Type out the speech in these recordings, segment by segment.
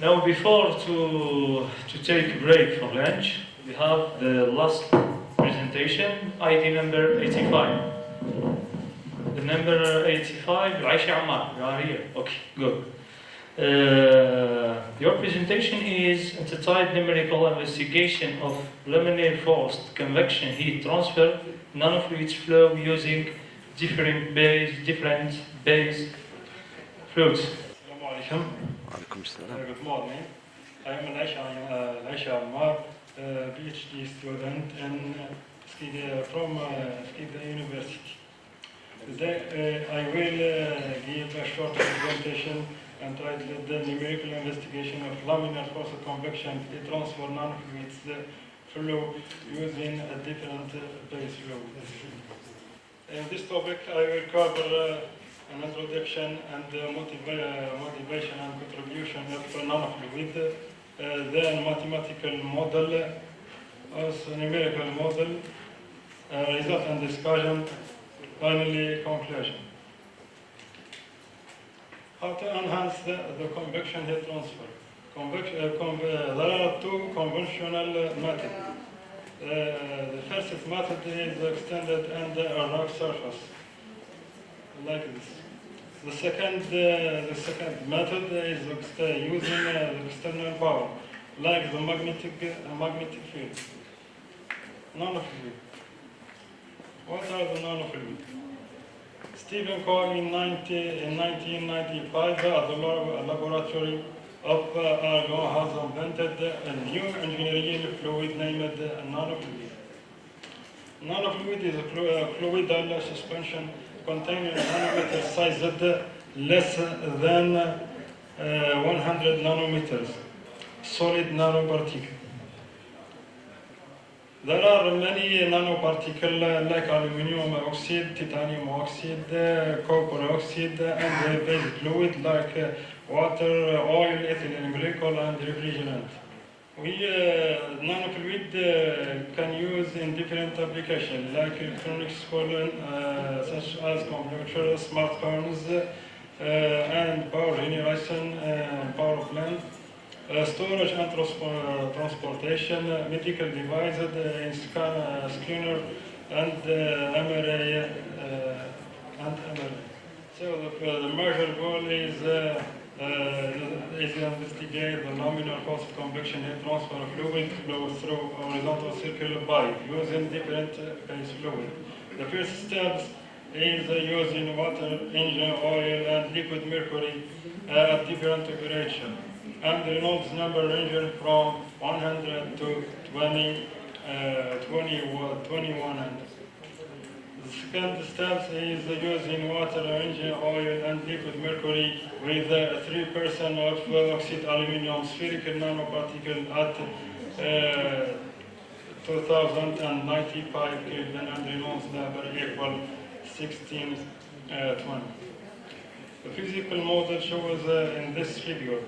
Now, before to take a break for lunch, we have the last presentation, ID number 85. The number 85, Aisha Ammar, you are here. Okay, good. Your presentation is entitled Numerical Investigation of Laminar Forced Convection Heat Transfer Nanofluids Flow Using Different base fluids. Assalamu alaikum. Good morning. I am Aisha Ammar, PhD student from Skida University. Today I will give a short presentation entitled The Numerical Investigation of Laminar Forced Convection Heat Transfer Nanofluids Flow Using a Different Base Flow. In this topic I will cover an introduction and motivation and contribution of nanofluid, then mathematical model, also numerical model, result and discussion, finally conclusion. How to enhance the convection heat transfer? There are two conventional methods. The first method is extended under a rock surface, like this. The second method is using external power, like the magnetic field. Nanofluid. What are the nanofluid? Stephen Cole in 1995 at the laboratory of Argonne has invented a new engineering fluid named nanofluid. Nanofluid is a colloidal suspension containing nanometer sized less than 100 nanometers, solid nanoparticle. There are many nanoparticles like aluminum oxide, titanium oxide, copper oxide, and base fluid like water, oil, ethylene glycol, and refrigerant. Nanofluid can use in different applications like electronics, such as computers, smartphones, and power generation, power plant, storage and transportation, medical devices, scanner, and MRI. So the major goal is to investigate the laminar forced convection heat transfer fluid flow through horizontal circular pipe using different base fluid. The first step is using water, engine oil, and liquid mercury at different temperature, and the Reynolds number ranging from 100 to 2100. The second step is using water, engine oil, and liquid mercury with 3% of oxide aluminum spherical nanoparticle at 2095 Kelvin and Reynolds number equal 1620. The physical model shows in this figure.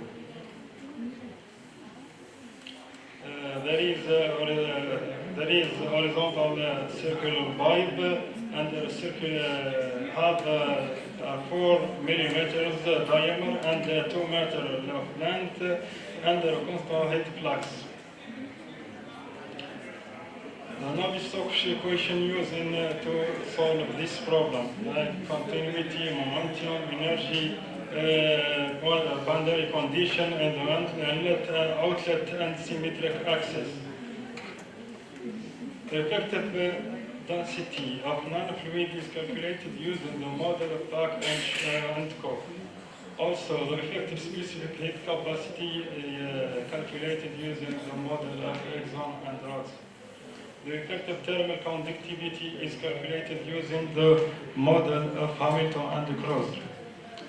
There is horizontal circular pipe and the circular have 4 millimeters diameter and 2 meters of length and a constant heat flux. The Navier-Stokes equation used to solve this problem, like continuity, momentum, energy, boundary condition, and inlet, outlet, and symmetric axis. The effective density of nanofluid is calculated using the model of Back and Co. Also, the effective specific heat capacity is calculated using the model of Exxon and Rods. The effective thermal conductivity is calculated using the model of Hamilton and Crozer.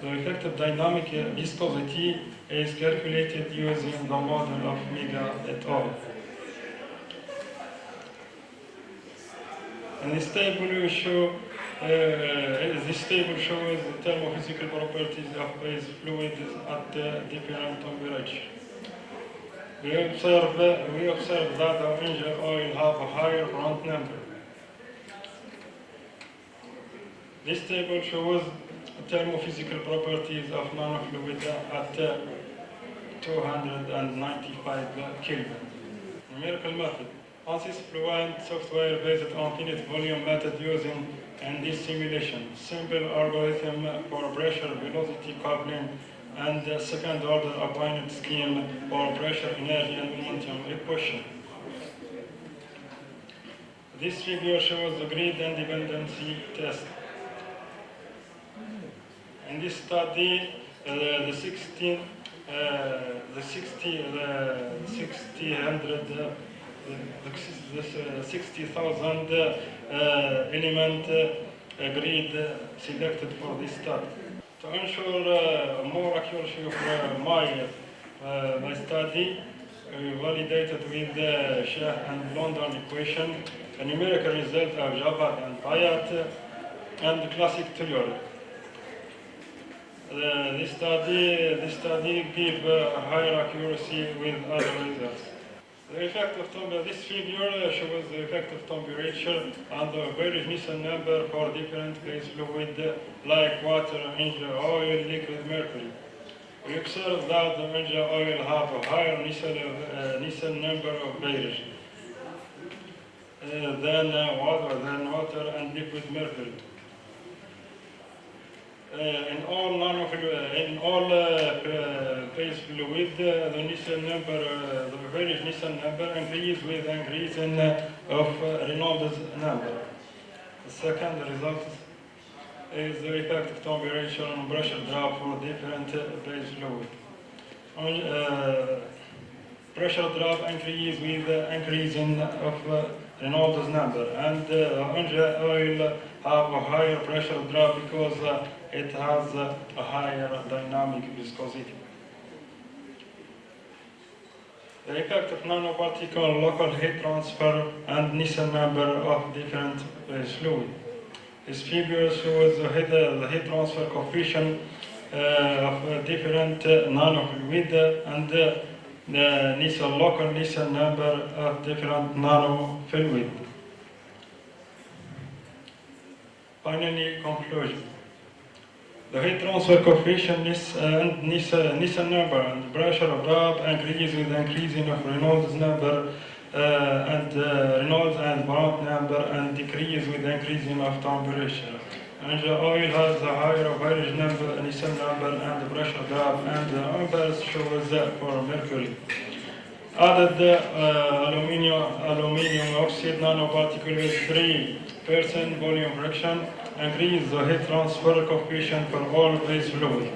The effective dynamic viscosity is calculated using the model of Mega et al. And this table shows the thermophysical properties of base fluids at different temperatures. We observe that the engine oil have a higher Prandtl number. This table shows thermophysical properties of nanofluid at 295 Kelvin. Numerical method. ANSYS fluent software based on finite volume method using ND simulation. Simple algorithm for pressure velocity coupling and second order affine scheme for pressure, energy, and momentum equation. This figure shows the grid independency test. In this study, the 60,000 element grid selected for this study. To ensure more accuracy of my study, we validated with the Shah and London equation a numerical result of Javad and Payat and classic theory. This study gives higher accuracy with other results. The effect of this figure shows the effect of temperature and the average Nielsen number for different phase fluid like water, engine oil, liquid mercury. We observe that the engine oil have a higher Nielsen number of varies than water and liquid mercury. In all phase fluid, the Nielsen number, the average Nielsen number increases with increase of Reynolds number. The second result is the effect of temperature and pressure drop for different phase fluid. Pressure drop increases with increasing of Reynolds number, and engine oil have a higher pressure drop because it has a higher dynamic viscosity. The effect of nanoparticle local heat transfer and Nielsen number of different phase fluid. This figure shows the heat transfer coefficient of different nanofluid and the local Nielsen number of different nanofluid. Finally, conclusion. The heat transfer coefficient and Nielsen number and pressure drop increase with increasing of Reynolds number and Reynolds and Brandt number and decrease with increasing of temperature. And the oil has a higher average number, Nielsen number and pressure drop, and the amperes shows for mercury. Added aluminum oxide nanoparticle with 3% volume fraction, increase the heat transfer coefficient for all phase fluid.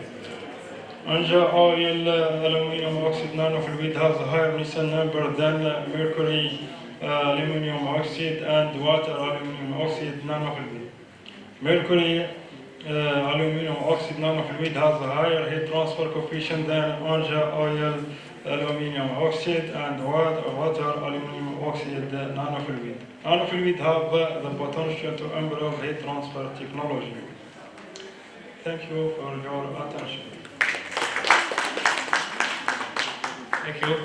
Anja oil aluminum oxide nanofluid has a higher Nielsen number than mercury aluminum oxide and water aluminum oxide nanofluid. Mercury aluminum oxide nanofluid has a higher heat transfer coefficient than Anja oil aluminum oxide and water aluminum oxide nanofluid. Nanofluid have the potential to improve heat transfer technology. Thank you for your attention. Thank you.